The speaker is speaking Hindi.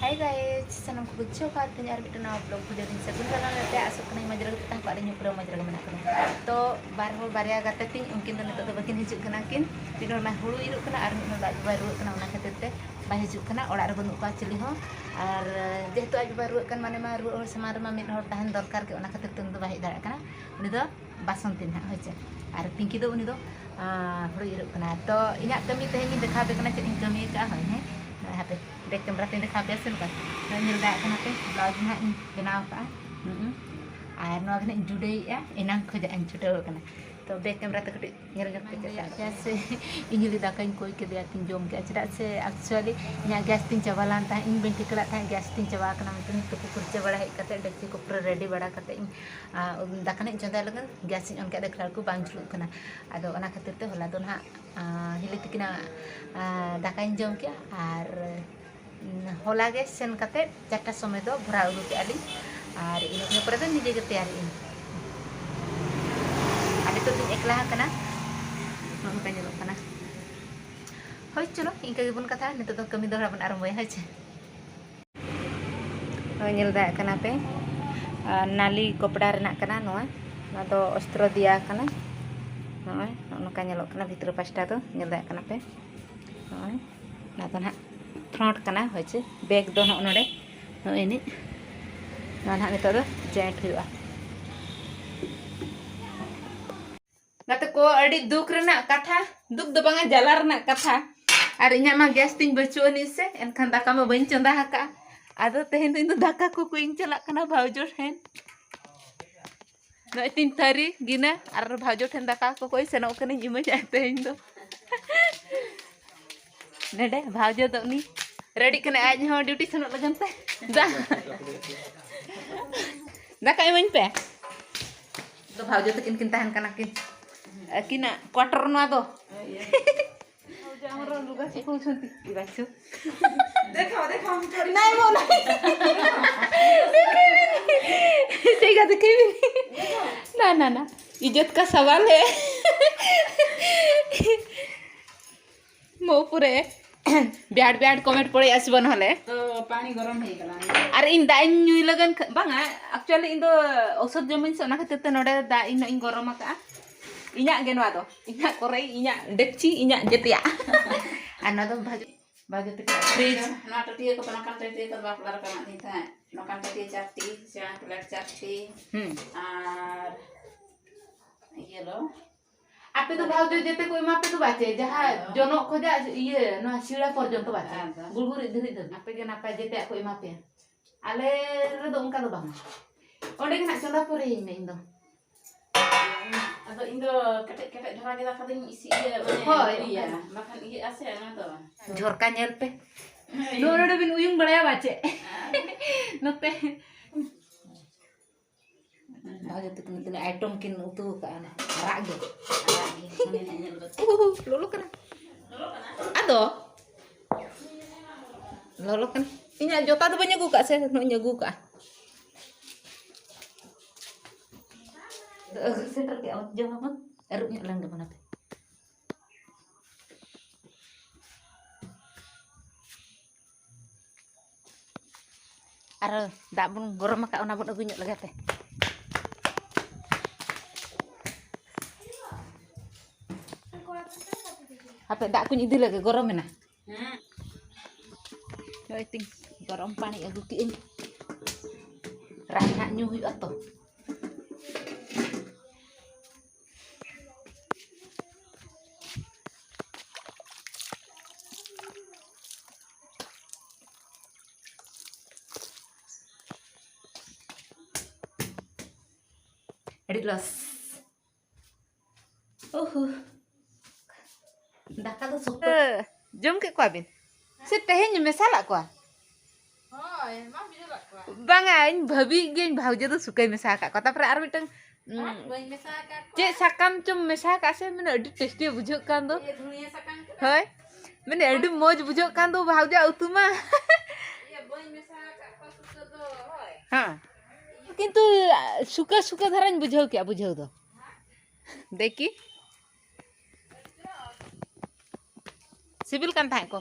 Hai guys, senang ku coba tanya arbit na vlog video din sa kun kana nate asok kana majra kita pa rin yung pro majra mana kana to barhol barya gate ting mungkin to to bakin hijuk kana kin dinor na hulu iruk kana ar no da baru kana ona khatir te ba hijuk kana orak re banu ka cili ho ar jetu aj baru kan mane maru samar ma mid hor tahan dorkar ke ona khatir tung do ba hidara kana uni do basantin ha hoje ar pinki do uni do hulu iruk kana to inya kami teh ni dekha be kana cin kami ka ha he hape dek kamera tin dekha biasa kan nyel dak kana pe blouse na benaw ka air no kana judai ya enang khojaan judau kana to dek kamera te kati nyel nyel ke ya se injili dakan koi ke dia tin jom ke cedak se actually nya gas tin cabalan ta in ben tikla ta gas tin cawa kana tin to ku kurce bada hek kate dek ko pro ready bada kate dakane jonda lagan gas on ke deklar ku bang julu kana ado ona khatir te hola don ha hili tikina dakan jom ke ar hola ge sen kate jata समय do भरा उडु के आली और इन पर तो निजे के तैयार इन आदि तो दिन एकला kana मन पे nyelok kana होय चलो इनका गिबन कथा नितो तो कमी दोहरा बन आरंभ है छे nyel da kana पे नाली कपड़ा रना kana नोआ ना तो अस्त्र दिया kana नोय नोका nyelok kana भितर पास्टा तो nyel da kana पे नोय ना तो ना फ्रंट kana होचे बैग दो न नोडे इनी ना नितो दो जॉइंट हुआ गाते को अड़ी दुख रना कथा दुख दो बांगा जला रना कथा और इना मा गैस तिन बचो नि से एनखान दाका मा बइन चंदा हका आदो तेहेन दो इन दाका को कुइन चला कना भाउजो ठेन नय तिन थारी गिना और भाउजो ठेन दाका को कोई सेनो कने इमा जाय तेहेन दो नेडे भाउजो दो नि रेडी कने आज हो ड्यूटी सेनो लगन पे दा दाका इमन पे तो भाउजो तकिन किन ताहन कना किन किना क्वार्टर ना दो भाउजो हमरो लुगा सिखौ छंती इबाछु देखो देखो हम थोड़ी नहीं बोला सही का देखे भी ना ना ना इज्जत का सवाल है मो पूरे ब्याड ब्याड कमेंट पड़े आसबन हले तो पानी गरम हे गला अरे इन दाइन न्यू लगन बांगा एक्चुअली इन दो औषध जमिन से ना खातिर ते नोडे दा इन गरम का इना गे नवा दो इना करे इना डेक्ची इना जेतिया आना दो भाज भाज ते फ्रिज ना टटिए को पना कान टटिए को बाप लार का नी था नो कान टटिए चाटी सेना प्लेट चाटी और ये लो आपे तो भाव जो जेते कोई मापे तो बाचे जहां जनो खोजा ये न शिरा पर्यंत बाचे गुलगुरी धरी धर आपे के नापा जेते कोई मापे आले रे दो उनका दो बांग ओंडे के ना चला परे इन दो अदो इन दो कटे कटे धरा के दाका दिन इसी ये माने iya makan iya ase ना तो झोरका नेल पे नोडे बिन उयुंग बड़ाया बाचे नते भागे तो तुम आइटम किन उतु का ना राग lolo kana ado lolo kan inya jota tu banyak gua se no nyagu ka seter ke awat jam apa erupnya lang depan apa ar dak bun gorom ka ona bun agunya lagi teh apa dak kuny idil lagi gorom na yo ting gorom pani agu kiin rana nyu hu ato edit los दाका तो सुपर जम के को बिन से तेहेन मेसाला को होय मा बिजला को बांगा इन भाभी गेन भाउजे तो सुकै मेसा का तापर आर मिटंग बई मेसा का जे साकाम चुम मेसा का से माने अडी टेस्टी बुझो कान दो ए धुनिया साकाम के होय माने अडी मौज बुझो कान दो भाउजा उतुमा ये बई मेसा का पसु तो होय हां किंतु सुका सुका धरान बुझो क्या बुझो दो देखी सिविल kan tahan ko